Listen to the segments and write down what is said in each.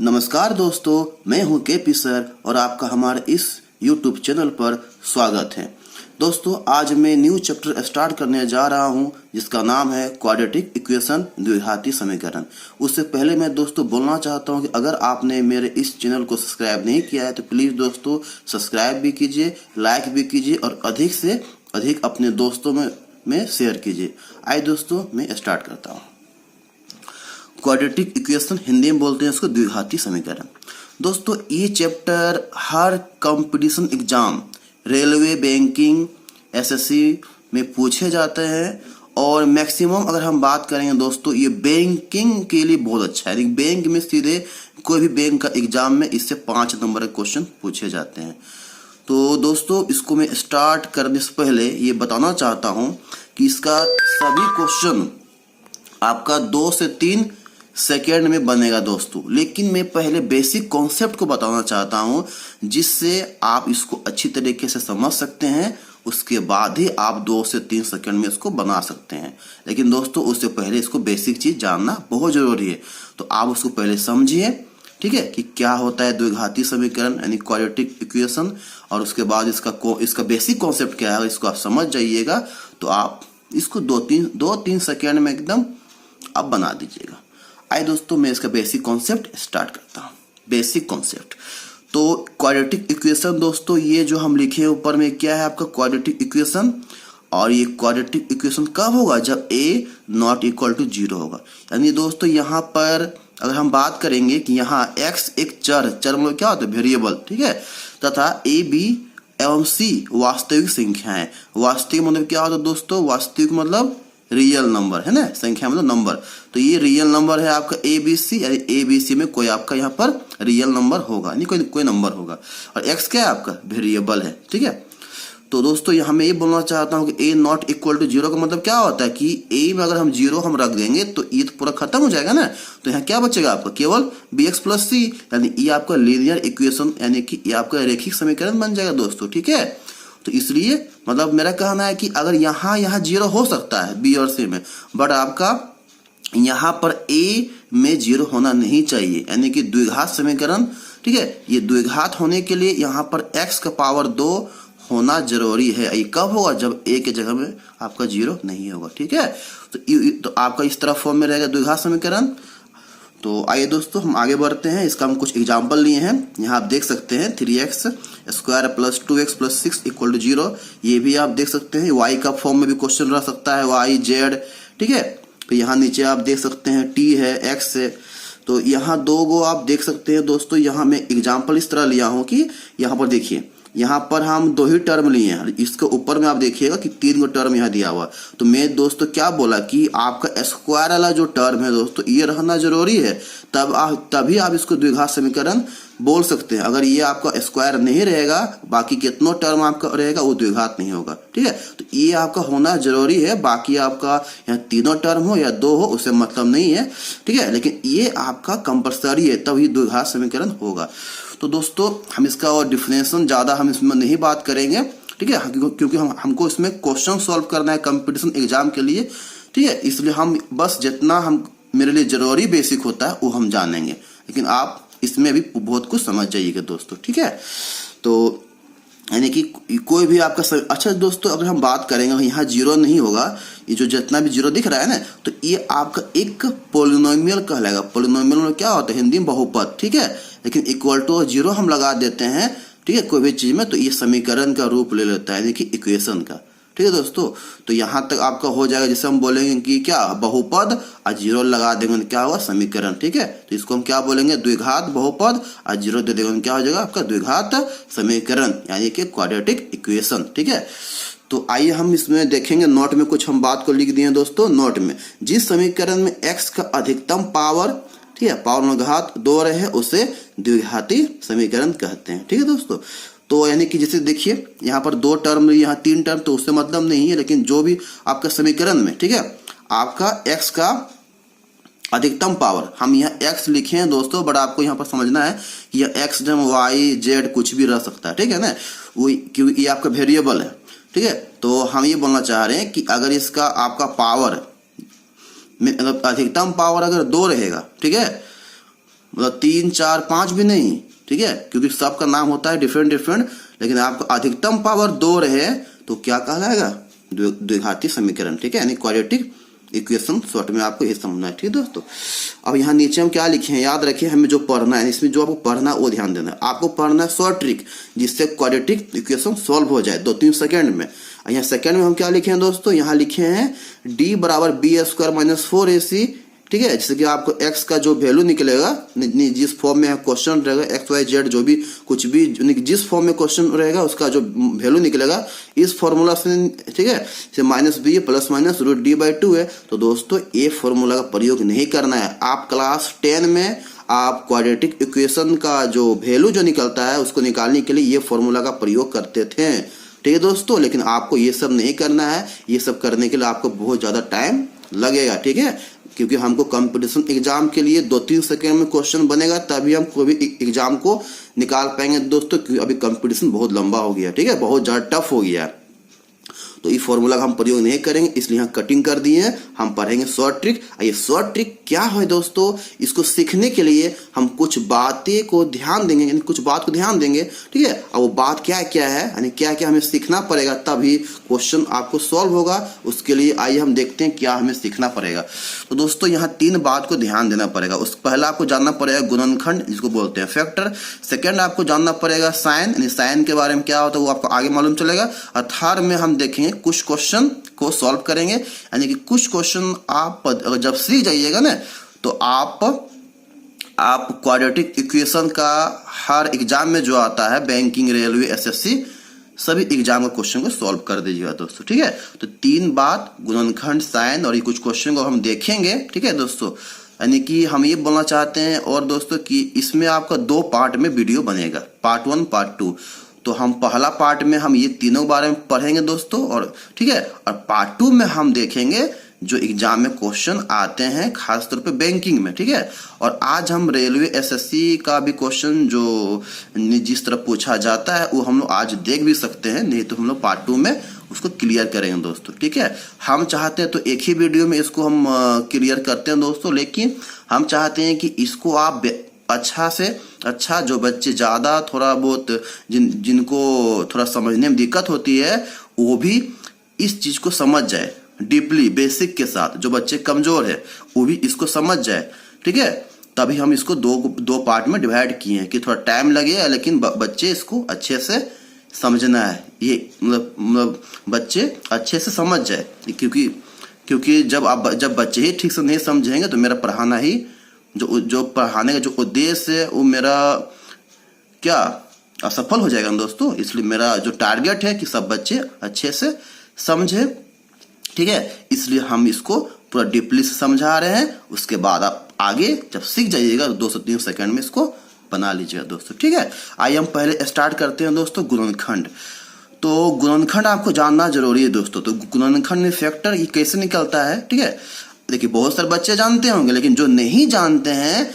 नमस्कार दोस्तों, मैं हूं केपी सर और आपका हमारे इस YouTube चैनल पर स्वागत है। दोस्तों, आज मैं न्यू चैप्टर स्टार्ट करने जा रहा हूं जिसका नाम है क्वाड्रेटिक इक्वेशन, द्विघाती समीकरण। उससे पहले मैं दोस्तों बोलना चाहता हूं कि अगर आपने मेरे इस चैनल को सब्सक्राइब नहीं किया है तो प्लीज़ दोस्तों सब्सक्राइब भी कीजिए, लाइक भी कीजिए और अधिक से अधिक अपने दोस्तों में शेयर कीजिए। आइए दोस्तों, मैं स्टार्ट करता हूँ। क्वाड्रेटिक इक्वेशन हिंदी में बोलते हैं इसको द्विघाती समीकरण। दोस्तों, ये चैप्टर हर competition exam, railway, banking, SSC में पूछे जाते हैं और मैक्सिमम अगर हम बात करेंगे दोस्तों, ये बैंकिंग के लिए बहुत अच्छा है। बैंक में सीधे कोई भी बैंक का एग्जाम में इससे 5 नंबर के क्वेश्चन पूछे जाते हैं। तो दोस्तों, इसको मैं स्टार्ट करने से पहले ये बताना चाहता हूँ कि इसका सभी क्वेश्चन आपका 2 से 3 सेकेंड में बनेगा दोस्तों। लेकिन मैं पहले बेसिक कॉन्सेप्ट को बताना चाहता हूं जिससे आप इसको अच्छी तरीके से समझ सकते हैं। उसके बाद ही आप 2 से 3 सेकेंड में इसको बना सकते हैं। लेकिन दोस्तों, उससे पहले इसको बेसिक चीज जानना बहुत जरूरी है। तो आप उसको पहले समझिए, ठीक है, कि क्या होता है द्विघाती समीकरण यानी क्वाड्रेटिक इक्वेशन, और उसके बाद इसका बेसिक कॉन्सेप्ट क्या है। इसको आप समझ जाइएगा तो आप इसको 2-3 सेकेंड में एकदम आप बना दीजिएगा। आइए दोस्तों, मैं इसका बेसिक कॉन्सेप्ट स्टार्ट करता हूँ। बेसिक कॉन्सेप्ट तो क्वाड्रेटिक इक्वेशन दोस्तों, ये जो हम लिखे हैं ऊपर में क्या है आपका क्वाड्रेटिक इक्वेशन। और ये क्वाड्रेटिक इक्वेशन कब होगा? जब a नॉट इक्वल टू 0 होगा। यानी दोस्तों, यहाँ पर अगर हम बात करेंगे कि यहाँ x एक चर मतलब क्या होता है? वेरिएबल, ठीक है, तथा a b एवं c वास्तविक संख्या है। वास्तविक मतलब क्या होता है दोस्तों? वास्तविक मतलब रियल नंबर है ना, संख्या मतलब नंबर। तो ये रियल नंबर है आपका ABC, यानी ABC में कोई आपका यहाँ पर रियल नंबर होगा, नहीं कोई नंबर होगा। और x क्या है आपका? वेरिएबल है, ठीक है। तो दोस्तों, यहाँ मैं ये बोलना चाहता हूँ कि a नॉट इक्वल टू 0 का मतलब क्या होता है कि a में अगर हम 0 हम रख देंगे तो ये तो पूरा खत्म हो जाएगा ना। तो यहाँ क्या बचेगा आपका? केवल bx प्लस c, यानी ये आपका लीनियर इक्वेशन यानी कि ये आपका रैखिक समीकरण बन जाएगा दोस्तों, ठीक है। तो इसलिए मतलब मेरा कहना है कि अगर यहाँ 0 हो सकता है बी और सी में, बट आपका यहाँ पर ए में 0 होना नहीं चाहिए, यानी कि द्विघात समीकरण, ठीक है। ये द्विघात होने के लिए यहाँ पर x का पावर 2 होना जरूरी है। ये कब होगा? जब a के जगह में आपका 0 नहीं होगा, ठीक है। तो आपका इस तरह फॉर्म में रहेगा द्विघात समीकरण। तो आइए दोस्तों, हम आगे बढ़ते हैं। इसका हम कुछ एग्जाम्पल लिए हैं। यहाँ आप देख सकते हैं 3x square plus 2x plus 6 equal to 0। ये भी आप देख सकते हैं। y का फॉर्म में भी क्वेश्चन रह सकता है, y z, ठीक है। तो यहाँ नीचे आप देख सकते हैं t है, x है। तो यहाँ 2 गो आप देख सकते हैं दोस्तों। यहाँ मैं एग्जाम्पल इस तरह लिया हूँ कि यहाँ पर देखिए, यहाँ पर हम 2 ही टर्म लिए हैं। इसके ऊपर में आप देखिएगा कि 3 गो टर्म यहाँ दिया हुआ। तो मैं दोस्तों क्या बोला कि आपका स्क्वायर वाला जो टर्म है दोस्तों, ये रहना जरूरी है, तभी आप इसको द्विघात समीकरण बोल सकते हैं। अगर ये आपका स्क्वायर नहीं रहेगा, बाकी कितनों टर्म आपका रहेगा, वो द्विघात नहीं होगा, ठीक है। तो ये आपका होना जरूरी है। बाकी आपका यहाँ 3 टर्म हो या 2 हो, उससे मतलब नहीं है, ठीक है। लेकिन ये आपका कंपल्सरी है, तभी द्विघात समीकरण होगा। तो दोस्तों, हम इसका और डिफिनेशन ज्यादा हम इसमें नहीं बात करेंगे, ठीक है, क्योंकि हमको इसमें क्वेश्चन सॉल्व करना है कंपटीशन एग्जाम के लिए, ठीक है। इसलिए हम बस जितना हम मेरे लिए जरूरी बेसिक होता है वो हम जानेंगे, लेकिन आप इसमें भी बहुत कुछ समझ जाइएगा दोस्तों, ठीक है। तो यानी कि कोई भी आपका अच्छा दोस्तों, अगर हम बात करेंगे यहाँ 0 नहीं होगा, ये जो जितना भी 0 दिख रहा है ना, तो ये आपका एक पोलिनोमियल कहलाएगा। पोलिनोमियल में क्या होता है? हिंदी में बहुपद, ठीक है। लेकिन इक्वल टू 0 हम लगा देते हैं, ठीक है, कोई भी चीज में, तो ये समीकरण का रूप ले लेता है, यानी कि इक्वेशन का, ठीक है दोस्तों। तो यहाँ तक आपका हो जाएगा। जैसे हम बोलेंगे कि क्या बहुपद और 0 लगा देंगे तो क्या होगा? समीकरण, ठीक है। तो इसको हम क्या बोलेंगे? द्विघात बहुपद, और 0 दे देंगे क्या हो जाएगा? आपका द्विघात समीकरण, यानी कि क्वाड्रेटिक इक्वेशन, ठीक है। तो आइए हम इसमें देखेंगे। नोट में कुछ हम बात को लिख दिए दोस्तों। नोट में जिस समीकरण में x का अधिकतम पावर, ठीक है, पावर में घात 2 रहे, उसे द्विघाती समीकरण कहते हैं, ठीक है दोस्तों। तो यानी कि जैसे देखिए, यहाँ पर 2 टर्म, यहाँ 3 टर्म, तो उससे मतलब नहीं है। लेकिन जो भी आपका समीकरण में, ठीक है, आपका x का अधिकतम पावर, हम यहाँ x लिखे हैं दोस्तों, बट आपको यहाँ पर समझना है कि यह x y z कुछ भी रह सकता है, ठीक है ना, वो क्योंकि ये आपका वेरिएबल है, ठीक है। तो हम ये बोलना चाह रहे हैं कि अगर इसका आपका पावर में अधिकतम पावर अगर 2 रहेगा, ठीक है, मतलब 3 4 5 भी नहीं, ठीक है, क्योंकि सबका नाम होता है डिफरेंट डिफरेंट, लेकिन आपको अधिकतम पावर 2 रहे तो क्या कहलाएगा, द्विघातीय समीकरण, ठीक है, यानी क्वाड्रेटिक इक्वेशन। शॉर्ट में आपको ये समझना है, ठीक है दोस्तों। अब यहाँ नीचे हम क्या लिखे हैं, याद रखिए, हमें जो पढ़ना है, इसमें जो आपको पढ़ना है वो ध्यान देना है। आपको पढ़ना है शॉर्ट ट्रिक, जिससे क्वाड्रेटिक इक्वेशन सॉल्व हो जाए 2-3 सेकंड में। यहाँ सेकंड में हम क्या लिखे हैं दोस्तों, यहाँ लिखे हैं d बराबर b² माइनस 4ac, ठीक है, जैसे कि आपको x का जो वैल्यू निकलेगा, जिस फॉर्म में क्वेश्चन रहेगा, x y z जो भी कुछ भी जिस फॉर्म में क्वेश्चन रहेगा उसका जो वैल्यू निकलेगा इस फॉर्मूला से, ठीक है, जैसे -b प्लस माइनस √d/2 है। तो दोस्तों ये फॉर्मूला का प्रयोग नहीं करना है। आप क्लास 10 में आप क्वाड्रेटिक इक्वेशन का जो वैल्यू जो निकलता है उसको निकालने के लिए ये फॉर्मूला का प्रयोग करते थे, ठीक है दोस्तों। लेकिन आपको ये सब नहीं करना है, ये सब करने के लिए आपको बहुत ज्यादा टाइम लगेगा, ठीक है, क्योंकि हमको कंपटीशन एग्जाम के लिए 2-3 सेकंड में क्वेश्चन बनेगा, तभी हम कोई भी एग्जाम को निकाल पाएंगे दोस्तों, क्योंकि अभी कंपटीशन बहुत लंबा हो गया, ठीक है, बहुत ज्यादा टफ हो गया है। तो ये फॉर्मूला का हम प्रयोग नहीं करेंगे, इसलिए यहाँ कटिंग कर दिए हैं। हम पढ़ेंगे शॉर्ट ट्रिक। ये शॉर्ट ट्रिक क्या है दोस्तों, इसको सीखने के लिए हम कुछ बातें को ध्यान देंगे, यानी कुछ बात को ध्यान देंगे, ठीक है। अब वो बात क्या क्या है, यानी क्या क्या हमें सीखना पड़ेगा, तभी क्वेश्चन आपको सॉल्व होगा। उसके लिए आइए हम देखते हैं क्या हमें सीखना पड़ेगा। तो दोस्तों यहाँ 3 बात को ध्यान देना पड़ेगा। उस पहला आपको जानना पड़ेगा गुणनखंड, जिसको बोलते हैं फैक्टर। सेकेंड आपको जानना पड़ेगा साइन, यानी साइन के बारे में क्या होता है वो आपको आगे मालूम चलेगा। और थर्ड में हम देखेंगे कुछ क्वेश्चन को सॉल्व करेंगे, यानी कि कुछ क्वेश्चन आप जब सीख जाइएगा ना तो आप क्वाड्रेटिक इक्वेशन का हर एग्जाम में जो आता है, बैंकिंग, रेलवे, एसएससी, सभी एग्जाम का क्वेश्चन को सॉल्व कर दीजिएगा दोस्तों, ठीक है। तो 3 बात, गुणनखंड, साइन और ये कुछ क्वेश्चन को हम देखेंगे, ठीक है दोस्तों। यानी कि हम ये बोलना चाहते हैं और दोस्तों कि इसमें आपका 2 पार्ट में वीडियो बनेगा, पार्ट 1 पार्ट 2। तो हम पहला पार्ट में हम ये तीनों बारे में पढ़ेंगे दोस्तों, और ठीक है, और पार्ट 2 में हम देखेंगे जो एग्जाम में क्वेश्चन आते हैं, खासतौर पे बैंकिंग में, ठीक है। और आज हम रेलवे, एसएससी का भी क्वेश्चन जो जिस तरह पूछा जाता है वो हम लोग आज देख भी सकते हैं, नहीं तो हम लोग पार्ट 2 में उसको क्लियर करेंगे दोस्तों, ठीक है। हम चाहते हैं तो एक ही वीडियो में इसको हम क्लियर करते हैं दोस्तों, लेकिन हम चाहते हैं कि इसको आप अच्छा से अच्छा, जो बच्चे ज्यादा थोड़ा बहुत जिनको थोड़ा समझने में दिक्कत होती है वो भी इस चीज को समझ जाए डीपली, बेसिक के साथ। जो बच्चे कमजोर है वो भी इसको समझ जाए, ठीक है। तभी हम इसको दो पार्ट में डिवाइड किए हैं कि थोड़ा टाइम लगेगा, लेकिन बच्चे इसको अच्छे से समझना है, ये मतलब बच्चे अच्छे से समझ जाए, क्योंकि जब बच्चे ही ठीक से नहीं समझेंगे तो मेरा पढ़ाना ही जो पढ़ाने का जो उद्देश्य है वो मेरा क्या असफल हो जाएगा दोस्तों। इसलिए मेरा जो टारगेट है कि सब बच्चे अच्छे से समझे, ठीक है। इसलिए हम इसको पूरा डीपली से समझा रहे हैं। उसके बाद आप आगे जब सीख जाइएगा तो 2 से 3 सेकंड में इसको बना लीजिएगा दोस्तों, ठीक है। आइए हम पहले स्टार्ट करते हैं दोस्तों गुणनखंड। तो गुणनखंड आपको जानना जरूरी है दोस्तों। तो गुणनखंड में फैक्टर ये कैसे निकलता है, ठीक है। देखिए बहुत सारे बच्चे जानते होंगे, लेकिन जो नहीं जानते हैं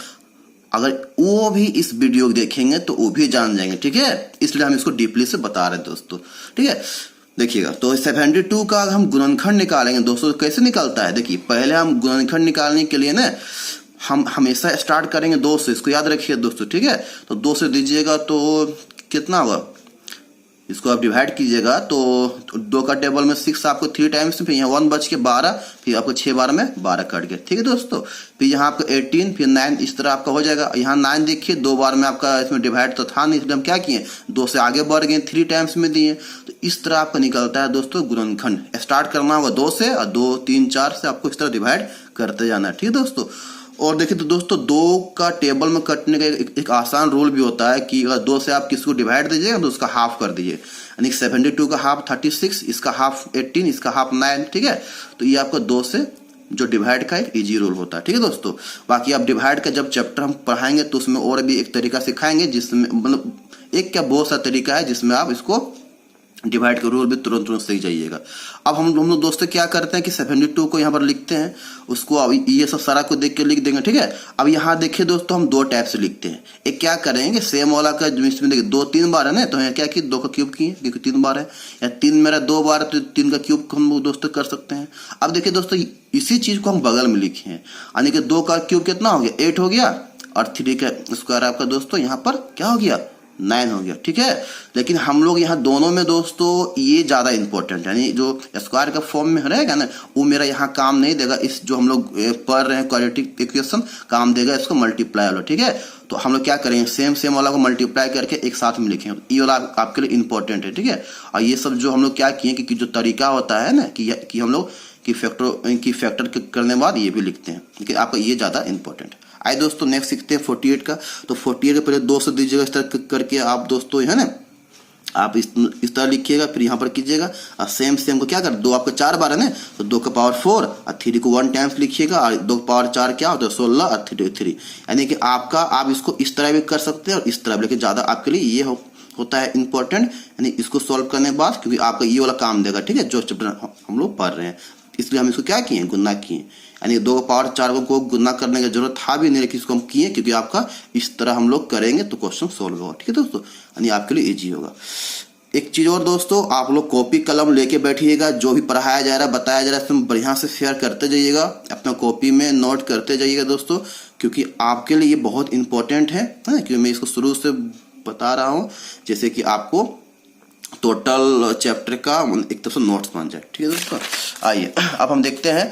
अगर वो भी इस वीडियो को देखेंगे तो वो भी जान जाएंगे, ठीक है। इसलिए हम इसको डीपली से बता रहे हैं दोस्तों, ठीक है। देखिएगा तो 72 का हम गुणनखंड निकालेंगे दोस्तों। कैसे निकलता है, देखिए पहले हम गुणनखंड निकालने के लिए ना हम हमेशा स्टार्ट करेंगे 2 से, इसको याद रखिए दोस्तों, ठीक है। तो 2 से दीजिएगा तो कितना होगा, इसको आप डिवाइड कीजिएगा तो 2 का टेबल में 6 आपको 3 टाइम्स, फिर यहाँ 1 बच के 12, फिर आपको 6 बार में 12 कट गया, ठीक है दोस्तों। फिर यहाँ आपको 18, फिर 9, इस तरह आपका हो जाएगा। यहाँ 9 देखिए 2 बार में आपका इसमें डिवाइड तो था नहीं, इसलिए हम क्या किए 2 से आगे बढ़ गए, 3 टाइम्स में दिए। तो इस तरह आपका निकलता है दोस्तों गुणनखंड। स्टार्ट करना होगा 2 से और 2, 3, 4 से आपको इस तरह डिवाइड करते जाना है, ठीक है दोस्तों। और देखिए तो दोस्तों 2 का टेबल में कटने का एक आसान रूल भी होता है कि अगर 2 से आप किसी को डिवाइड दीजिएगा तो उसका हाफ कर दीजिए, यानी 72 का हाफ 36, इसका हाफ 18, इसका हाफ 9, ठीक है। तो ये आपका 2 से जो डिवाइड का एक इजी रूल होता है, ठीक है दोस्तों। बाकी आप डिवाइड का जब चैप्टर हम पढ़ाएंगे तो उसमें और भी एक तरीका सिखाएंगे, जिसमें मतलब एक क्या बहुत सा तरीका है जिसमें आप इसको डिवाइड का रूल भी तुरंत सीख जाइएगा। अब हम लोग दोस्तों क्या करते हैं कि 72 को यहाँ पर लिखते हैं, उसको अब ये सब सारा को देख के लिख देंगे, ठीक है। अब यहाँ देखिए दोस्तों हम 2 टाइप से लिखते हैं। एक क्या करेंगे, सेम वाला का इसमें देखिए 2-3 बार है ना, तो यहाँ क्या कि 2 का क्यूब किए क्योंकि 3 बार है, या 3 मेरा 2 बार तो 3 का क्यूब हम दोस्तों कर सकते हैं। अब देखिए दोस्तों इसी चीज को हम बगल में लिखे हैं, यानी कि 2 का क्यूब कितना हो गया 8 हो गया, और 3 का स्क्वायर आपका दोस्तों यहाँ पर क्या हो गया 9 हो गया, ठीक है। लेकिन हम लोग यहाँ दोनों में दोस्तों ये ज्यादा इंपॉर्टेंट, यानी जो स्क्वायर का फॉर्म में रहेगा ना वो मेरा यहाँ काम नहीं देगा। इस जो हम लोग पढ़ रहे हैं क्वाड्रेटिक इक्वेशन काम देगा इसको मल्टीप्लाई वाला, ठीक है। तो हम लोग क्या करेंगे सेम वाला को मल्टीप्लाई करके एक साथ में लिखेंगे, ये वाला आपके लिए इंपॉर्टेंट है, ठीक है। और ये सब जो हम लोग क्या किए कि जो तरीका होता है ना कि हम लोग की फैक्टर करने के बाद ये भी लिखते हैं, ठीक है। आपका ये ज्यादा इंपॉर्टेंट है। आइए दोस्तों नेक्स्ट सीखते हैं 48 का। तो 48 के पहले 2 से दीजिएगा इस तरह करके आप दोस्तों है ना, आप इस तरह लिखिएगा, फिर यहाँ पर कीजिएगा और सेम को क्या कर 2 आपका 4 बार है ना, तो 2 का पावर 4 और 3 को 1 टाइम्स लिखिएगा और 2 का पावर 4 क्या होता है 16 और 3, यानी कि आपका आप इसको इस तरह भी कर सकते हैं और इस तरह भी, लेकिन ज्यादा आपके लिए ये होता है इंपॉर्टेंट, यानी इसको सॉल्व करने के बाद, क्योंकि आपका ये वाला काम देगा, ठीक है, जो चैप्टर हम लोग पढ़ रहे हैं। इसलिए हम इसको क्या किए गुना किए, यानी 2 का पावर 4 को गुना करने की जरूरत था भी नहीं, लेकिन इसको हम किए क्योंकि आपका इस तरह हम लोग करेंगे तो क्वेश्चन सॉल्व होगा, ठीक है दोस्तों, यानी आपके लिए इजी होगा। एक चीज और दोस्तों, आप लोग कॉपी कलम लेके बैठिएगा, जो भी पढ़ाया जा रहा है बताया जा रहा है इसमें बढ़िया से शेयर करते जाइएगा, अपना कॉपी में नोट करते जाइएगा दोस्तों, क्योंकि आपके लिए ये बहुत इंपॉर्टेंट है क्योंकि मैं इसको शुरू से बता रहा हूँ, जैसे कि आपको टोटल चैप्टर का एक तरफ से नोट्स बन जाए, ठीक है दोस्तों। आइए अब हम देखते हैं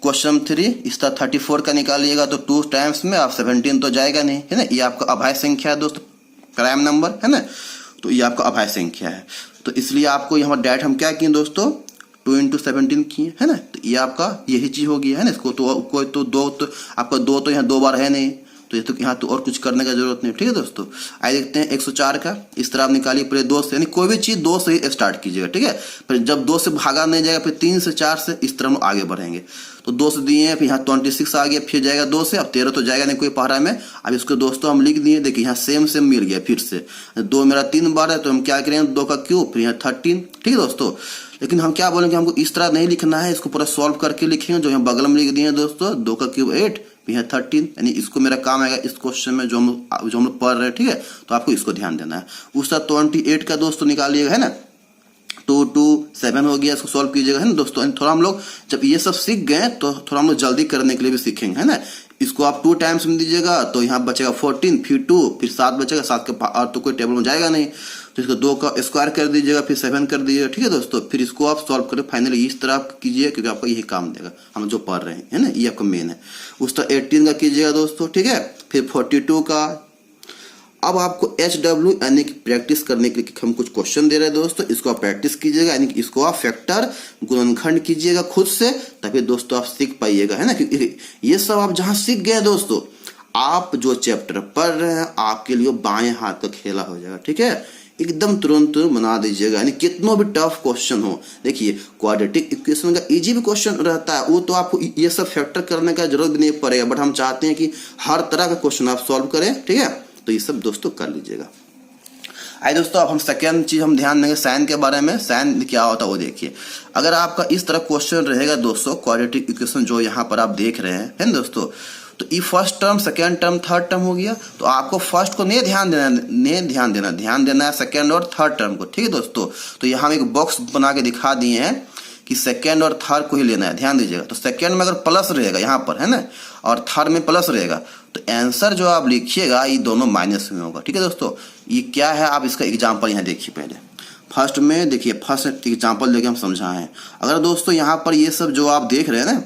क्वेश्चन 3, इस तरह 34 का निकालिएगा तो 2 टाइम्स में आप 17 तो जाएगा नहीं, है ना। ये आपका अभाज्य संख्या है दोस्तों, प्राइम नंबर है ना, तो ये आपका अभाज्य संख्या है, तो इसलिए आपको यहाँ डायरेक्ट हम क्या किए दोस्तों 2 × 17 किए, है ना। तो ये आपका यही चीज हो गया है ना, इसको तो कोई तो 2 तो आपका 2 तो यहाँ 2 बार है नहीं, तो ये तो यहाँ तो और कुछ करने का जरूरत नहीं, ठीक है दोस्तों। आइए देखते हैं 104 का। इस तरह आप निकालिए पहले 2 से, यानी कोई भी चीज 2 से ही स्टार्ट कीजिएगा, ठीक है। फिर जब 2 से भागा नहीं जाएगा फिर 3 से 4 से इस तरह हम आगे बढ़ेंगे। तो 2 से दिए हैं, फिर यहाँ 26 आ गया, फिर जाएगा 2 से, अब 13 तो जाएगा नहीं कोई पहाड़ा में। अब इसको दोस्तों हम लिख दिए, देखिए यहाँ सेम मिल गया, फिर से 2 मेरा 3 बार है तो हम क्या करेंगे 2 का क्यूब, फिर यहाँ 13, ठीक है दोस्तों। लेकिन हम क्या बोलेंगे हमको इस तरह नहीं लिखना है, इसको पूरा सॉल्व करके लिखेंगे, जो यहाँ बगल में लिख दिए दोस्तों 2 का क्यूब 8, यहाँ 13, यानी इसको मेरा काम आएगा इस क्वेश्चन में जो हम लोग पढ़ रहे हैं, ठीक है। तो आपको इसको ध्यान देना है। उस तरह 28 का दोस्तों निकालिएगा, है ना, 2 2 7 हो गया, इसको सॉल्व कीजिएगा, है ना दोस्तों। थोड़ा हम लोग जब ये सब सीख गए तो थोड़ा हम लोग जल्दी करने के लिए भी सीखेंगे, है ना। इसको आप 2 टाइम्स में दीजिएगा तो यहाँ बचेगा 14, फिर 2, फिर 7 बचेगा, 7 के और तो कोई टेबल में जाएगा नहीं, तो इसको 2 का स्क्वायर कर दीजिएगा, फिर 7 कर दीजिएगा, ठीक है दोस्तों। फिर इसको आप सॉल्व करें, फाइनली इस तरह आप कीजिए क्योंकि आपका यही काम देगा, हम जो पढ़ रहे हैं, है ना, ये आपका मेन है। उस तरह 18 का कीजिएगा दोस्तों, ठीक है। फिर 42 का। अब आपको HW यानी कि प्रैक्टिस करने के लिए हम कुछ क्वेश्चन दे रहे हैं दोस्तों, इसको आप प्रैक्टिस कीजिएगा, यानी कि इसको आप फैक्टर गुणनखंड कीजिएगा खुद से, तभी दोस्तों आप सीख पाइएगा, है ना। क्योंकि ये सब आप जहां सीख गए दोस्तों, आप जो चैप्टर पढ़ रहे हैं आपके लिए बाएं हाथ का खेला हो जाएगा, ठीक है। एकदम तुरंत बना दीजिएगा, यानी कितना भी टफ क्वेश्चन हो। देखिए क्वाड्रेटिक इक्वेशन का इजी भी क्वेश्चन रहता है, वो तो आपको ये सब फैक्टर करने का जरूरत भी नहीं पड़ेगा, बट हम चाहते हैं कि हर तरह का क्वेश्चन आप सॉल्व करें, ठीक है। तो ये सब दोस्तों कर लीजिएगा। आइए दोस्तों अब हम सेकेंड चीज हम ध्यान देंगे साइन के बारे में। साइन क्या होता है वो देखिए। अगर आपका इस तरह क्वेश्चन रहेगा दोस्तों, क्वाड्रेटिक इक्वेशन जो यहाँ पर आप देख रहे हैं, है ना दोस्तों, तो ये first term, second term, third term हो गया, तो आपको फर्स्ट को नहीं ध्यान देना है सेकेंड और थर्ड टर्म को, ठीक है दोस्तों। तो यहाँ हम एक बॉक्स बना के दिखा दिए हैं कि सेकेंड और थर्ड को ही लेना है, ध्यान दीजिएगा। तो सेकेंड में अगर प्लस रहेगा यहाँ पर, है ना, और थर्ड में प्लस रहेगा, तो आंसर जो आप लिखिएगा ये दोनों माइनस में होगा, ठीक है दोस्तों। ये क्या है आप इसका एग्जाम्पल यहाँ देखिए। पहले फर्स्ट में देखिए, फर्स्ट एग्जाम्पल लेके हम समझाए हैं। अगर दोस्तों यहाँ पर ये सब जो आप देख रहे हैं ना,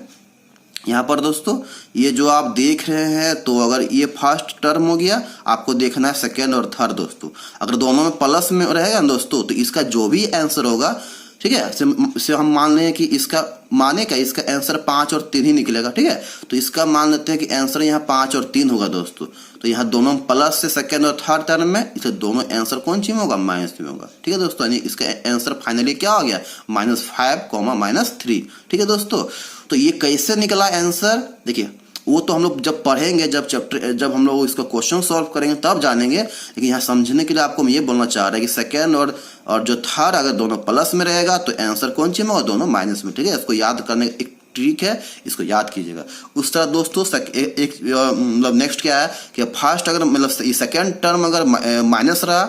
यहाँ पर दोस्तों ये जो आप देख रहे हैं, तो अगर ये फर्स्ट टर्म हो गया, आपको देखना है सेकेंड और थर्ड दोस्तों। अगर दोनों में प्लस में रहेगा दोस्तों, तो इसका जो भी आंसर होगा, ठीक है, से हम मान लें कि इसका इसका आंसर 5 और 3 ही निकलेगा, ठीक है। तो इसका मान लेते हैं कि आंसर यहाँ 5 और 3 होगा दोस्तों। तो यहाँ दोनों प्लस से सेकेंड और थर्ड टर्म में, इसे दोनों आंसर कौन सी में होगा, माइनस में होगा, ठीक है दोस्तों। यानी इसका आंसर फाइनली क्या हो गया, -5, -3, ठीक है दोस्तों। तो ये कैसे निकला आंसर, देखिए वो तो हम लोग जब पढ़ेंगे, जब हम लोग इसका क्वेश्चन सॉल्व करेंगे तब जानेंगे। लेकिन यहाँ समझने के लिए आपको मैं ये बोलना चाह रहा है कि सेकेंड और जो थर्ड अगर दोनों प्लस में रहेगा तो आंसर कौन सी में होगा, दोनों माइनस में, ठीक है। इसको याद करने का एक ट्रिक है, इसको याद कीजिएगा। उस तरह दोस्तों मतलब नेक्स्ट क्या है कि फर्स्ट अगर मतलब सेकेंड टर्म अगर माइनस रहा,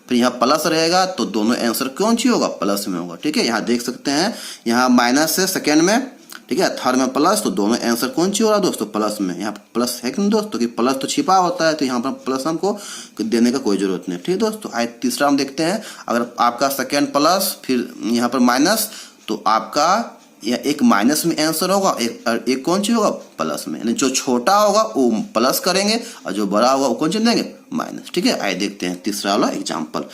फिर यहाँ प्लस रहेगा, तो दोनों आंसर कौन सी होगा, प्लस में होगा, ठीक है। यहाँ देख सकते हैं, यहाँ माइनस है सेकेंड में, ठीक है। थर्ड में प्लस, तो दोनों आंसर कौन सी हो रहा है दोस्तों, प्लस में। यहाँ पर प्लस है कि नहीं दोस्तों, कि प्लस तो छिपा होता है, तो यहाँ पर प्लस हमको देने का कोई जरूरत नहीं, ठीक है दोस्तों। आइए तीसरा हम देखते हैं, अगर आपका सेकेंड प्लस फिर यहाँ पर माइनस, तो आपका या एक माइनस में आंसर होगा, एक कौन सी होगा, प्लस में। यानी जो छोटा होगा वो प्लस करेंगे और जो बड़ा होगा वो कौन सी देंगे, माइनस, ठीक है। आइए देखते हैं तीसरा वाला एग्जांपल।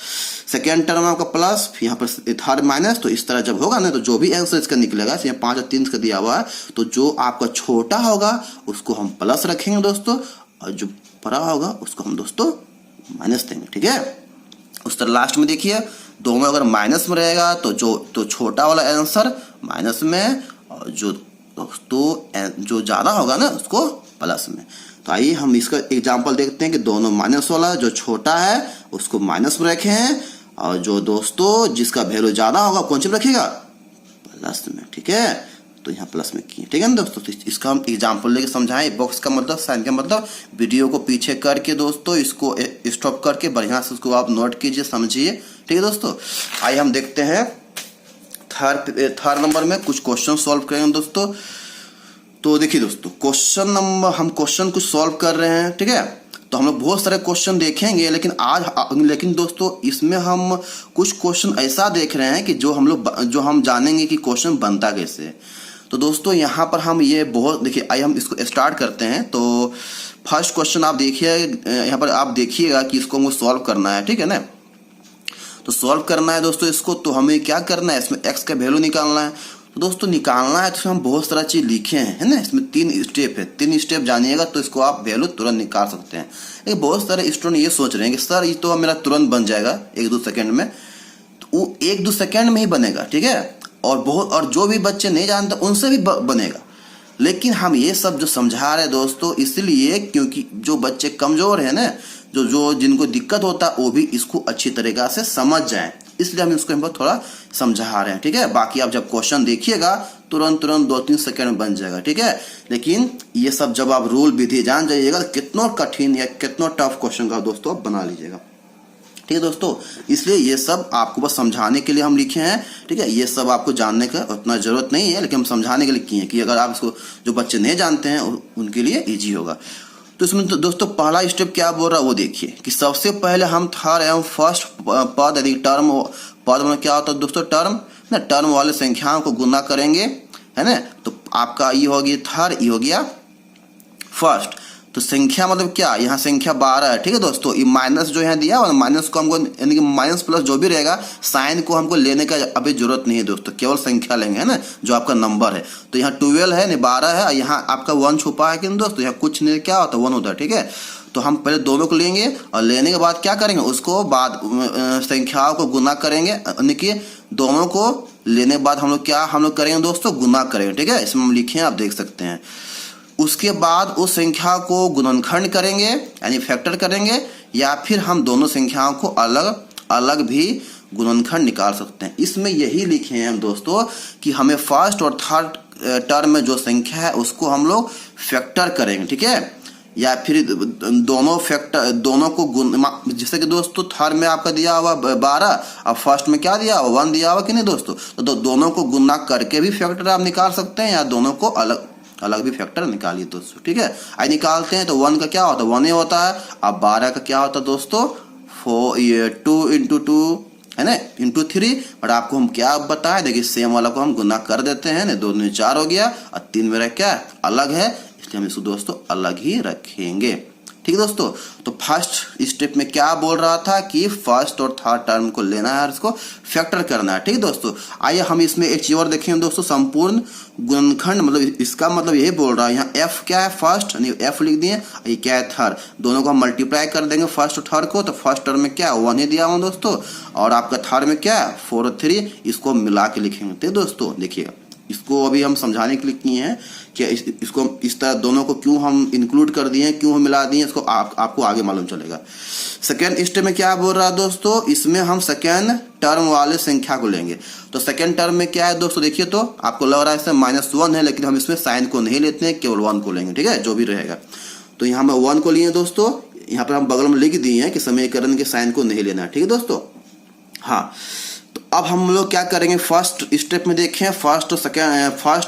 सेकेंड टर्म आपका प्लस, यहाँ पर थर्ड माइनस, तो इस तरह जब होगा ना, तो जो भी आंसर इसका निकलेगा, यहाँ 5 और 3 का दिया हुआ है, तो जो आपका छोटा होगा उसको हम प्लस रखेंगे दोस्तों, और जो बड़ा होगा उसको हम दोस्तों माइनस देंगे, ठीक है। उस तरह लास्ट में देखिए, दोनों अगर माइनस में रहेगा तो छोटा वाला आंसर माइनस में, और जो दोस्तों जो ज्यादा होगा ना उसको प्लस में। तो आइए हम इसका एग्जांपल देखते हैं कि दोनों माइनस वाला जो छोटा है उसको माइनस में रखे हैं, और जो दोस्तों जिसका वैल्यू ज्यादा होगा कौन सी रखेगा, प्लस में, ठीक है। तो यहाँ प्लस में किए, ठीक है ना दोस्तों। तो इसका हम एग्जांपल लेके समझाएं। बॉक्स का मतलब, साइन का मतलब, वीडियो को पीछे करके दोस्तों इसको स्टॉप करके बढ़िया से उसको आप नोट कीजिए, समझिए, ठीक है दोस्तों। आइए हम देखते हैं थर्ड नंबर में कुछ क्वेश्चन सॉल्व करेंगे दोस्तों। तो देखिए दोस्तों, हम क्वेश्चन कुछ सॉल्व कर रहे हैं, ठीक है। तो हम लोग बहुत सारे क्वेश्चन देखेंगे, लेकिन दोस्तों इसमें हम कुछ क्वेश्चन ऐसा देख रहे हैं कि जो हम जानेंगे कि क्वेश्चन बनता कैसे है। तो दोस्तों यहाँ पर हम ये बहुत देखिए, आइए हम इसको स्टार्ट करते हैं। तो फर्स्ट क्वेश्चन आप देखिए, यहाँ पर आप देखिएगा कि इसको हमको सॉल्व करना है, ठीक है ना। तो सॉल्व करना है दोस्तों इसको, तो हमें क्या करना है, इसमें x का वैल्यू निकालना है। तो दोस्तों निकालना है तो हम बहुत सारा चीज लिखे हैं, है ना। इसमें 3 स्टेप है, 3 स्टेप जानिएगा तो इसको आप वैल्यू तुरंत निकाल सकते हैं। लेकिन बहुत सारे स्टूडेंट ये सोच रहे हैं कि सर ये तो मेरा तुरंत बन जाएगा 1-2 सेकंड में, तो वो 1-2 सेकंड में ही बनेगा, ठीक है। और जो भी बच्चे नहीं जानते उनसे भी बनेगा। लेकिन हम ये सब जो समझा रहे हैं दोस्तों इसलिए क्योंकि जो बच्चे कमजोर है ना, जो जिनको दिक्कत होता है वो भी इसको अच्छी तरीका से समझ जाएं, इसलिए हम इसको हमको थोड़ा समझा रहे हैं, ठीक है। बाकी आप जब क्वेश्चन देखिएगा तुरंत 2-3 सेकंड में बन जाएगा, ठीक है। लेकिन ये सब जब आप रूल विधि जान जाइएगा कितना कठिन या कितना टफ क्वेश्चन का दोस्तों आप बना लीजिएगा, ठीक है दोस्तों। इसलिए ये सब आपको बस समझाने के लिए हम लिखे हैं, ठीक है। ये सब आपको जानने का उतना जरूरत नहीं है, लेकिन हम समझाने के लिए किए हैं कि अगर आप इसको जो बच्चे नहीं जानते हैं उनके लिए इजी होगा। तो इसमें तो दोस्तों पहला स्टेप क्या बोल रहा है वो देखिए कि सबसे पहले हम थर्ड एवं फर्स्ट पद यदि टर्म पद में क्या होता है दोस्तों, टर्म वाले संख्याओं को गुना करेंगे, है ना। तो आपका ये हो गया थर्ड, ये हो गया फर्स्ट। तो संख्या मतलब क्या, यहाँ संख्या 12 है, ठीक है दोस्तों। ये माइनस जो यहाँ दिया हुआ माइनस को हमको, यानी कि माइनस प्लस जो भी रहेगा साइन को हमको लेने का अभी जरूरत नहीं है दोस्तों, केवल संख्या लेंगे, है ना, जो आपका नंबर है। तो यहाँ 12 है नहीं 12 है, यहाँ आपका 1 छुपा है कि नहीं दोस्तों, यहाँ कुछ नहीं, क्या होता है 1 होता है, ठीक है। तो हम पहले दोनों को लेंगे और लेने के बाद क्या करेंगे, उसको बाद संख्याओं को गुना करेंगे, यानी कि दोनों को लेने के बाद हम लोग करेंगे दोस्तों गुना करेंगे, ठीक है। इसमें हम लिखे हैं, आप देख सकते हैं। उसके बाद उस संख्या को गुणनखंड करेंगे यानी फैक्टर करेंगे, या फिर हम दोनों संख्याओं को अलग अलग भी गुणनखंड निकाल सकते हैं। इसमें यही लिखे हैं हम दोस्तों कि हमें फर्स्ट और थर्ड टर्म में जो संख्या है उसको हम लोग फैक्टर करेंगे, ठीक है। या फिर दोनों को जैसे कि दोस्तों थर्ड में आपका दिया हुआ 12 और फर्स्ट में क्या दिया हुआ 1 दिया हुआ कि नहीं दोस्तों। तो दोनों को गुना करके भी फैक्टर आप निकाल सकते हैं, या दोनों को अलग भी फैक्टर निकालिए दोस्तों, ठीक है। आई निकालते हैं तो 1 का क्या होता है 1 ही होता है। अब 12 का क्या होता है दोस्तों 2 × 2 है ना × 3। और आपको हम क्या बताएं, देखिए सेम वाला को हम गुना कर देते हैं ना, 2 में 4 हो गया और 3 मेरा क्या अलग है, इसलिए हम इसको दोस्तों अलग ही रखेंगे, ठीक है दोस्तों। तो फर्स्ट स्टेप में क्या बोल रहा था कि फर्स्ट और थर्ड टर्म को लेना है और इसको फैक्टर करना है, ठीक है दोस्तों। आइए हम इसमें एक चीज और देखेंगे दोस्तों, संपूर्ण गुणनखंड मतलब इसका मतलब यही बोल रहा है, यहाँ एफ क्या है फर्स्ट यानी एफ लिख दिए, ये क्या है थर्ड, दोनों को हम मल्टीप्लाई कर देंगे फर्स्ट और थर्ड को। तो फर्स्ट टर्म में क्या 1 ही दिया हुआ दोस्तों, और आपका थर्ड में क्या 4 और 3, इसको मिला के लिखेंगे, ठीक है दोस्तों। देखिएगा इसको अभी हम समझाने के लिए किए हैं कि इसको इस तरह दोनों को क्यों हम इंक्लूड कर दिए, क्यों हम मिला दिए, इसको आपको आगे मालूम चलेगा। सेकेंड स्टेप में क्या बोल रहा है दोस्तों, इसमें हम सेकेंड टर्म वाले संख्या को लेंगे। तो सेकेंड टर्म में क्या है दोस्तों, देखिए तो आपको लग रहा है इसमें -1 है, लेकिन हम इसमें साइन को नहीं लेते हैं, केवल 1 को लेंगे, ठीक है, जो भी रहेगा। तो यहाँ हम 1 को लिए दोस्तों, यहाँ पर हम बगल में लिख दिए हैं कि समीकरण के साइन को नहीं लेना है, ठीक है दोस्तों। हाँ, तो अब हम लोग क्या करेंगे, फर्स्ट स्टेप में देखें, फर्स्ट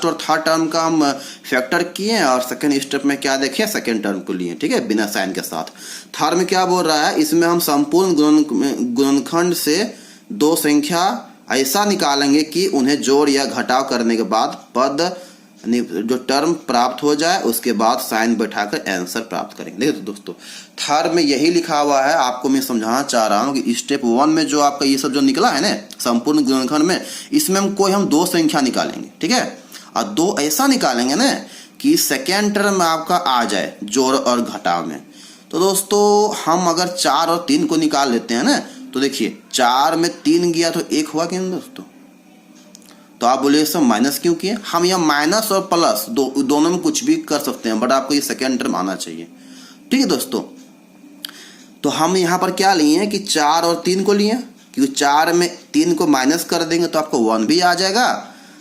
और थर्ड टर्म का हम फैक्टर किए और सेकंड स्टेप में क्या देखें, सेकंड टर्म को लिए, ठीक है, बिना साइन के साथ। थर्ड में क्या बोल रहा है, इसमें हम संपूर्ण गुणनखंड से दो संख्या ऐसा निकालेंगे कि उन्हें जोड़ या घटाव करने के बाद पद जो टर्म प्राप्त हो जाए उसके बाद साइन बैठाकर आंसर प्राप्त करेंगे। देखिए दोस्तों, थर्ड में यही लिखा हुआ है, आपको मैं समझाना चाह रहा हूँ कि स्टेप 1 में जो आपका ये सब जो निकला है ना संपूर्ण गुणनखंड में, इसमें हम दो संख्या निकालेंगे, ठीक है, और दो ऐसा निकालेंगे ना कि सेकेंड टर्म आपका आ जाए जोड़ और घटाव में। तो दोस्तों हम अगर 4 और 3 को निकाल लेते हैं ना, तो देखिए 4 में 3 गया तो 1 हुआ कि नहीं दोस्तों। तो आप बोले सब माइनस क्यों किए, हम यहाँ माइनस और प्लस दोनों में कुछ भी कर सकते हैं, बट आपको ये सेकेंड टर्म आना चाहिए, ठीक है दोस्तों। तो हम यहाँ पर क्या लिए हैं कि 4 और 3 को लिए, क्योंकि 4 में 3 को माइनस कर देंगे तो आपको 1 भी आ जाएगा,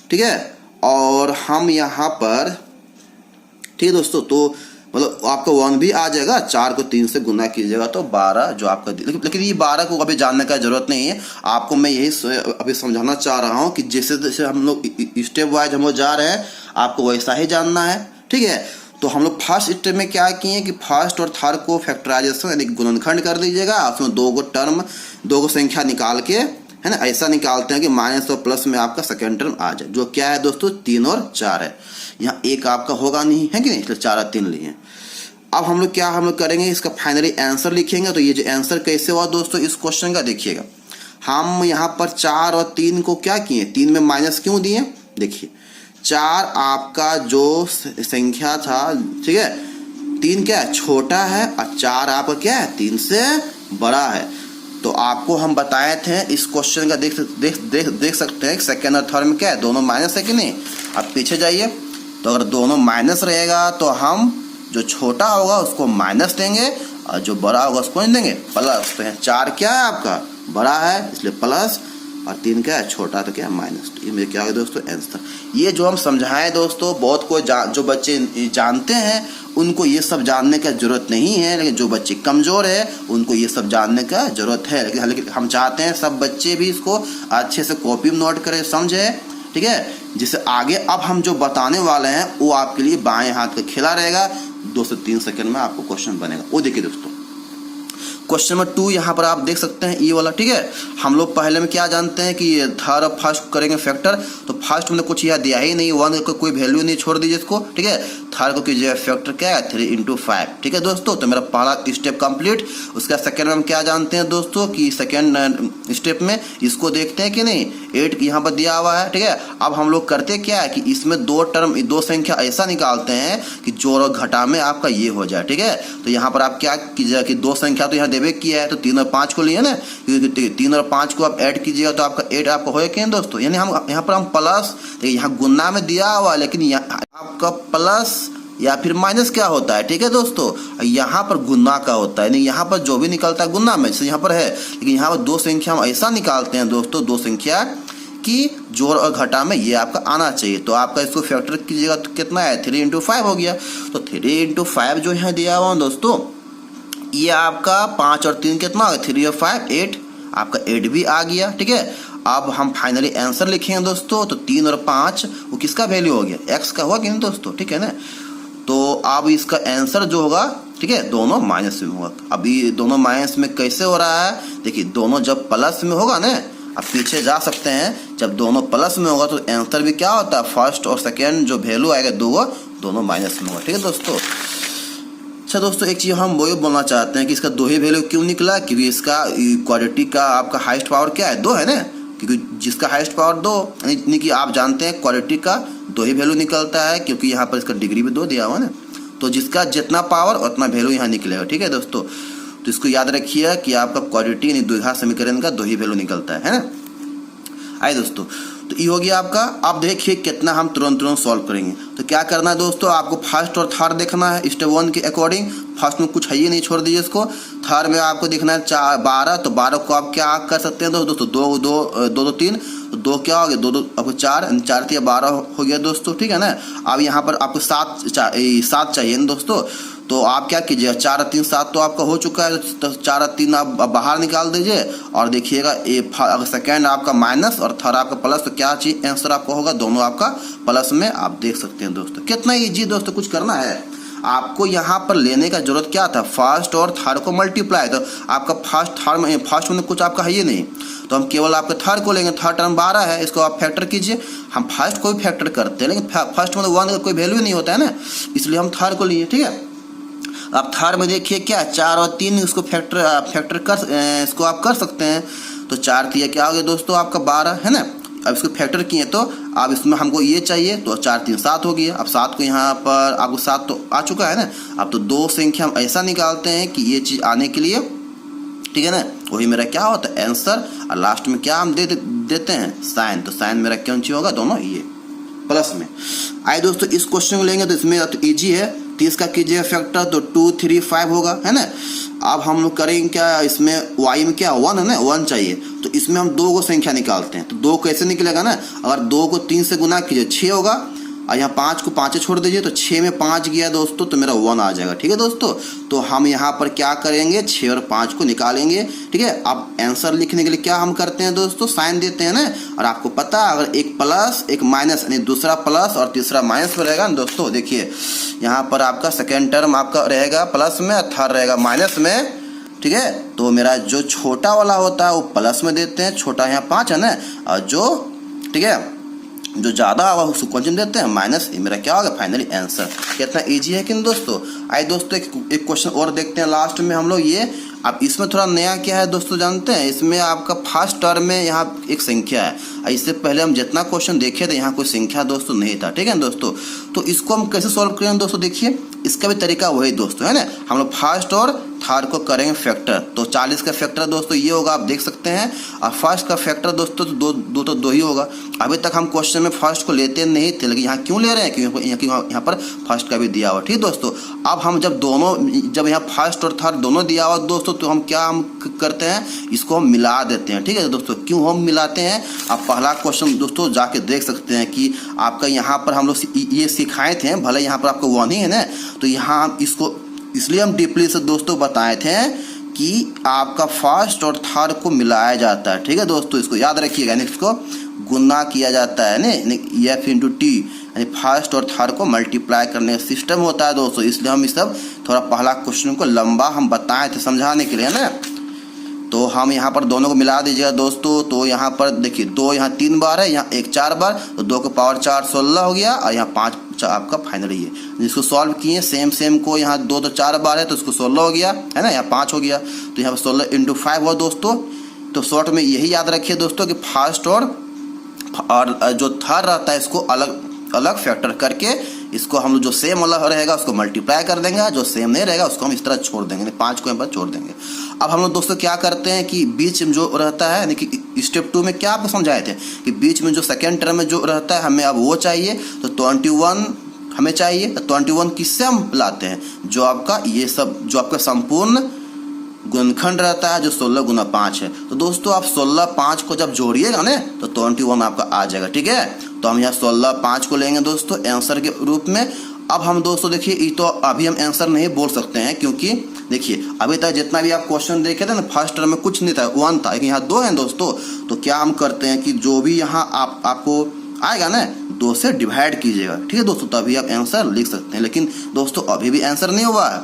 ठीक है। और हम यहाँ पर, ठीक है दोस्तों, तो मतलब आपको 1 भी आ जाएगा, 4 को 3 से गुना कीजिएगा तो 12 जो आपका, लेकिन ये 12 को अभी जानने का जरूरत नहीं है, आपको मैं यही अभी समझाना चाह रहा हूँ कि जैसे जैसे हम लोग स्टेप वाइज हम लोग जा रहे हैं, आपको वैसा ही जानना है, ठीक है। तो हम लोग फर्स्ट स्टेप में क्या किए कि फर्स्ट और थर्ड को फैक्टराइजेशन यानी गुणनखंड कर दीजिएगा, उसमें दो गो संख्या निकाल के, है ना, ऐसा निकालते हैं कि माइनस और प्लस में आपका सेकेंड टर्म आ जाए, जो क्या है दोस्तों 3 और 4 है। यहाँ 1 आपका होगा नहीं है कि नहीं, इसलिए 4 और 3 लिए। अब हम लोग करेंगे, इसका फाइनली आंसर लिखेंगे। तो ये जो आंसर कैसे हुआ दोस्तों इस क्वेश्चन का, देखिएगा हम यहाँ पर 4 और 3 को क्या किए, 3 में माइनस क्यों दिए, देखिए 4 आपका जो संख्या था, ठीक है, 3 क्या है छोटा है और 4 आपका क्या है 3 से बड़ा है। तो आपको हम बताए थे इस क्वेश्चन का देख सकते हैं सेकेंड और थर्ड में क्या है, दोनों माइनस है कि नहीं। अब पीछे जाइए, तो अगर दोनों माइनस रहेगा तो हम जो छोटा होगा उसको माइनस देंगे और जो बड़ा होगा उसको नहीं देंगे प्लस। तो यहाँ 4 क्या है आपका बड़ा है इसलिए प्लस, और 3 क्या है छोटा तो क्या है माइनस। ये मेरे क्या है दोस्तों आंसर। ये जो हम समझाएं दोस्तों, बहुत को जो बच्चे जानते हैं उनको ये सब जानने का जरूरत नहीं है, लेकिन जो बच्चे कमज़ोर है उनको ये सब जानने का जरूरत है। लेकिन हम चाहते हैं सब बच्चे भी इसको अच्छे से कॉपी में नोट करें, समझे, ठीक है, जिससे आगे अब हम जो बताने वाले हैं वो आपके लिए बाएं हाथ का खिला रहेगा। 2 से 3 सेकंड में आपको क्वेश्चन बनेगा। वो देखिए दोस्तों, क्वेश्चन नंबर 2 यहाँ पर आप देख सकते हैं ये वाला, ठीक है। हम लोग पहले में क्या जानते हैं कि थर्ड और फर्स्ट करेंगे फैक्टर, तो फर्स्ट में कुछ यहाँ दिया ही नहीं, 1 का कोई वैल्यू नहीं, छोड़ दीजिए इसको, ठीक है। थर्ड को कीजिए फैक्टर क्या है 3 × 5, ठीक है दोस्तों। तो मेरा पहला स्टेप कंप्लीट। उसका सेकेंड में हम क्या जानते हैं दोस्तों कि सेकेंड स्टेप में इसको देखते हैं कि नहीं, 8 यहाँ पर दिया हुआ है, ठीक है। अब हम लोग करते क्या है कि इसमें दो संख्या ऐसा निकालते हैं कि जोड़ और घटा में आपका ये हो जाए, ठीक है। तो यहाँ पर आप क्या कीजिएगा कि 2 संख्या तो यहाँ देवे किया है, तो 3 और 5 को लिए ना, क्योंकि 3 और 5 को आप ऐड कीजिएगा तो आपका 8 आपका होगा क्या दोस्तों। यानी हम यहाँ पर हम प्लस, यहाँ गुना में दिया हुआ है लेकिन यहाँ आपका प्लस या फिर माइनस क्या होता है, ठीक है दोस्तों, यहाँ पर गुना का होता है, नहीं यहाँ पर जो भी निकलता है गुना में, यहाँ पर है, लेकिन यहाँ पर 2 संख्या हम ऐसा निकालते हैं दोस्तों, 2 संख्या की जोड़ और घटा में ये आपका आना चाहिए। तो आपका इसको फैक्टर कीजिएगा तो कितना है 3 × 5 हो गया। तो 3 × 5 जो यहाँ दिया हुआ दोस्तों, ये आपका 5 और 3 कितना हो गया 3 और 5 8, आपका 8 भी आ गया, ठीक है। अब हम फाइनली आंसर लिखेंगे दोस्तों, तो 3 और 5 वो किसका वैल्यू हो गया, एक्स का हुआ कि नहीं दोस्तों, ठीक है ना। तो अब इसका आंसर जो होगा, ठीक है, दोनों माइनस में होगा। अभी दोनों माइनस में कैसे हो रहा है, देखिए दोनों जब प्लस में होगा ना, अब पीछे जा सकते हैं, जब दोनों प्लस में होगा तो आंसर भी क्या होता है, फर्स्ट और सेकेंड जो वैल्यू आएगा दोनों माइनस में होगा, ठीक है दोस्तों। अच्छा दोस्तों, एक चीज़ हम वो बोलना चाहते हैं कि इसका 2 ही वैल्यू क्यों निकला, क्योंकि इसका क्वाड्रेटिक का आपका हाईएस्ट पावर क्या है 2 है ना, क्योंकि जिसका हाईएस्ट पावर 2, यानी कि आप जानते हैं क्वाड्रेटिक का 2 ही वैल्यू निकलता है, क्योंकि यहाँ पर इसका डिग्री भी 2 दिया हुआ ना, तो जिसका जितना पावर उतना वैल्यू यहाँ निकलेगा, ठीक है दोस्तों। तो इसको याद रखिए कि आपका क्वाड्रेटिक यानी द्विघात समीकरण का 2 ही वैल्यू निकलता है ना। आइए दोस्तों, तो ये हो गया आपका। अब देखिए कितना हम तुरंत सॉल्व करेंगे। तो क्या करना है दोस्तों, आपको फर्स्ट और थर्ड देखना है स्टेप 1 के अकॉर्डिंग। फर्स्ट में कुछ है ही नहीं, छोड़ दीजिए इसको। थर्ड में आपको देखना है 12, तो 12 को आप क्या कर सकते हैं दोस्तों, 2 3, 2 क्या हो गया 2 आपको 4 4 12 हो गया दोस्तों, ठीक है ना। अब यहाँ पर आपको 7 चाहिए ना दोस्तों, तो आप क्या कीजिएगा, 4 और 3 7 तो आपका हो चुका है, तो 4 और 3 आप बाहर निकाल दीजिए और देखिएगा अगर सेकेंड आपका माइनस और थर्ड आपका प्लस, तो क्या चीज आंसर आपका होगा, दोनों आपका प्लस में। आप देख सकते हैं दोस्तों, कितना इजी दोस्तों, कुछ करना है आपको यहाँ पर लेने का जरूरत क्या था, फर्स्ट और थर्ड को मल्टीप्लाई। तो आपका फर्स्ट में कुछ आपका है ही नहीं, तो हम केवल आपके थर्ड को लेंगे। थर्ड टर्म 12 है, इसको आप फैक्टर कीजिए। हम फर्स्ट को भी फैक्टर करते हैं, लेकिन फर्स्ट में तो 1 का कोई वैल्यू नहीं होता है ना, इसलिए हम थर्ड को लिए। ठीक है, अब थर्ड में देखिए क्या, 4 और 3 इसको फैक्टर इसको आप कर सकते हैं। तो 4 3 क्या हो गया दोस्तों आपका 12 है ना। अब इसको फैक्टर किए तो अब इसमें हमको ये चाहिए, तो 4 3 7 हो गया। अब 7 को यहाँ पर आपको 7 तो आ चुका है ना। अब तो 2 संख्या हम ऐसा निकालते हैं कि ये चीज आने के लिए, ठीक है ना, वही मेरा क्या होता है आंसर। और लास्ट में क्या हम देते हैं, साइन। तो साइन मेरा कौन सी होगा, दोनों ये प्लस में। आइए दोस्तों इस क्वेश्चन को लेंगे तो इसमें तो इजी है, 30 का कीजिए फैक्टर तो 2 3 5 होगा, है ना। अब हम लोग करेंगे क्या, इसमें y में क्या 1 है ना, 1 चाहिए। तो इसमें हम 2 को संख्या निकालते हैं। तो 2 कैसे निकलेगा ना, अगर 2 को 3 से गुना कीजिए 6 होगा, और यहाँ 5 को 5 छोड़ दीजिए, तो 6 में 5 गया दोस्तों, तो मेरा 1 आ जाएगा। ठीक है दोस्तों, तो हम यहाँ पर क्या करेंगे, 6 और 5 को निकालेंगे। ठीक है, अब आंसर लिखने के लिए क्या हम करते हैं दोस्तों, साइन देते हैं ना। और आपको पता है अगर एक प्लस एक माइनस, यानी दूसरा प्लस और तीसरा माइनस में रहेगा ना दोस्तों, देखिए यहाँ पर आपका सेकेंड टर्म आपका रहेगा प्लस में और थर्ड रहेगा माइनस में। ठीक है, तो मेरा जो छोटा वाला होता है वो प्लस में देते हैं, छोटा यहाँ 5 है ना, और जो ठीक है जो ज़्यादा हुआ उसको कौन देते हैं, माइनस। ये मेरा क्या होगा फाइनली आंसर। कितना इजी है कि नहीं दोस्तों। आइए दोस्तों एक क्वेश्चन और देखते हैं लास्ट में हम लोग ये। अब इसमें थोड़ा नया क्या है दोस्तों जानते हैं, इसमें आपका फर्स्ट टर्म में यहाँ एक संख्या है। इससे पहले हम जितना क्वेश्चन देखे थे यहाँ कोई संख्या दोस्तों नहीं था। ठीक है दोस्तों, तो इसको हम कैसे सॉल्व करेंगे दोस्तों, देखिए इसका भी तरीका वही दोस्तों है ना। हम लोग फर्स्ट और थर्ड को करेंगे फैक्टर। तो 40 का फैक्टर दोस्तों ये होगा, आप देख सकते हैं। और फर्स्ट का फैक्टर दोस्तों तो दो ही होगा। अभी तक हम क्वेश्चन में फर्स्ट को लेते नहीं थे, लेकिन यहाँ क्यों ले रहे हैं, क्योंकि यहाँ पर फर्स्ट का भी दिया हुआ। ठीक दोस्तों, अब हम जब यहाँ फर्स्ट और थर्ड दोनों दिया हुआ दोस्तों, तो हम क्या करते हैं, इसको हम मिला देते हैं। ठीक है दोस्तों, क्यों हम मिलाते हैं, आप पहला क्वेश्चन दोस्तों जाके देख सकते हैं कि आपका यहाँ पर हम लोग ये सिखाए थे, भले यहाँ पर आपको 1 ही है ना। तो यहाँ इसको इसलिए हम डीपली से दोस्तों बताए थे कि आपका फर्स्ट और थर्ड को मिलाया जाता है। ठीक है दोस्तों, इसको याद रखिएगा, इसको गुना किया जाता है ना, F इंटू टी, यानी फर्स्ट और थर्ड को मल्टीप्लाई करने का सिस्टम होता है दोस्तों। इसलिए हम इस सब थोड़ा पहला क्वेश्चन को लंबा हम बताए थे समझाने के लिए ना। तो हम यहाँ पर दोनों को मिला दीजिएगा दोस्तों। तो यहाँ पर देखिए 2 यहाँ 3 बार है, यहाँ 1 4 बार, तो 2 को पावर 4 16 हो गया, और यहाँ 5 आपका फाइनली है। जिसको सॉल्व किए सेम को, यहाँ 2 तो 4 बार है, तो इसको 16 हो गया है ना, यहाँ 5 हो गया, तो यहाँ पर 16 इंटू 5 हुआ दोस्तों। तो शॉर्ट में यही याद रखिए दोस्तों कि फर्स्ट और जो थर्ड रहता है इसको अलग अलग फैक्टर करके, इसको हम जो सेम वाला रहेगा उसको मल्टीप्लाई कर देंगे, जो सेम नहीं रहेगा उसको हम इस तरह छोड़ देंगे, 5 को यहाँ पर छोड़ देंगे। अब हम लोग दोस्तों क्या करते हैं कि बीच में जो रहता है, यानी कि स्टेप 2 में क्या आपको समझाए थे कि बीच में जो सेकेंड टर्म में जो रहता है हमें अब वो चाहिए। तो 21 हमें चाहिए, तो 21 किससे हम लाते हैं, जो आपका ये सब जो आपका संपूर्ण गुणनखंड रहता है, जो 16 गुना 5 है। तो दोस्तों आप 16 5 को जब जोड़िएगा ना, तो 21 आपका आ जाएगा। ठीक है, तो हम यहाँ 16 5 को लेंगे दोस्तों आंसर के रूप में। अब हम दोस्तों देखिए ये तो अभी हम आंसर नहीं बोल सकते हैं, क्योंकि देखिए अभी तक जितना भी आप क्वेश्चन देखे थे ना, फर्स्ट टर्म में कुछ नहीं था, 1 था, लेकिन यहाँ 2 है दोस्तों। तो क्या हम करते हैं कि जो भी यहाँ आपको आएगा ना, 2 से डिवाइड कीजिएगा। ठीक है दोस्तों, तभी आप आंसर लिख सकते हैं। लेकिन दोस्तों अभी भी आंसर नहीं हुआ है।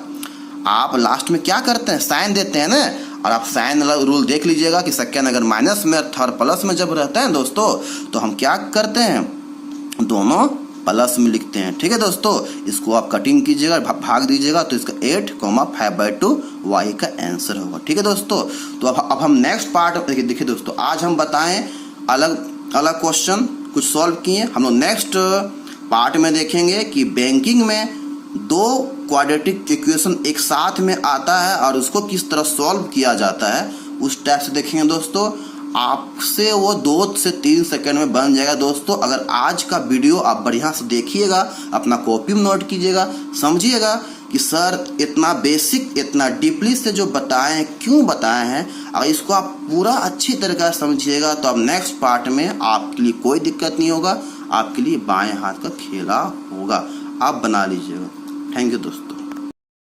आप लास्ट में क्या करते हैं, साइन देते हैं ना। और आप साइन वाला रूल देख लीजिएगा कि सेकेंड अगर माइनस में और थर्ड प्लस में जब रहता है दोस्तों, तो हम क्या करते हैं, दोनों प्लस में लिखते हैं। ठीक है दोस्तों, इसको आप कटिंग कीजिएगा, भाग दीजिएगा, तो इसका 8,5/2 y का आंसर होगा। ठीक है दोस्तों, तो अब हम नेक्स्ट पार्ट देखिए दोस्तों, आज हम बताएं अलग अलग क्वेश्चन कुछ सॉल्व किए। हम लोग नेक्स्ट पार्ट में देखेंगे कि बैंकिंग में 2 क्वाड्रेटिक इक्वेशन एक साथ में आता है और उसको किस तरह सॉल्व किया जाता है, उस टाइप से देखेंगे दोस्तों। आपसे वो 2 से 3 सेकंड में बन जाएगा दोस्तों। अगर आज का वीडियो आप बढ़िया से देखिएगा, अपना कॉपी में नोट कीजिएगा, समझिएगा कि सर इतना बेसिक इतना डीपली से जो बताए हैं, क्यों बताए हैं, अगर इसको आप पूरा अच्छी तरीके से समझिएगा, तो अब नेक्स्ट पार्ट में आपके लिए कोई दिक्कत नहीं होगा, आपके लिए बाएं हाथ का खेला होगा। आप बना लीजिएगा। थैंक यू दोस्तों।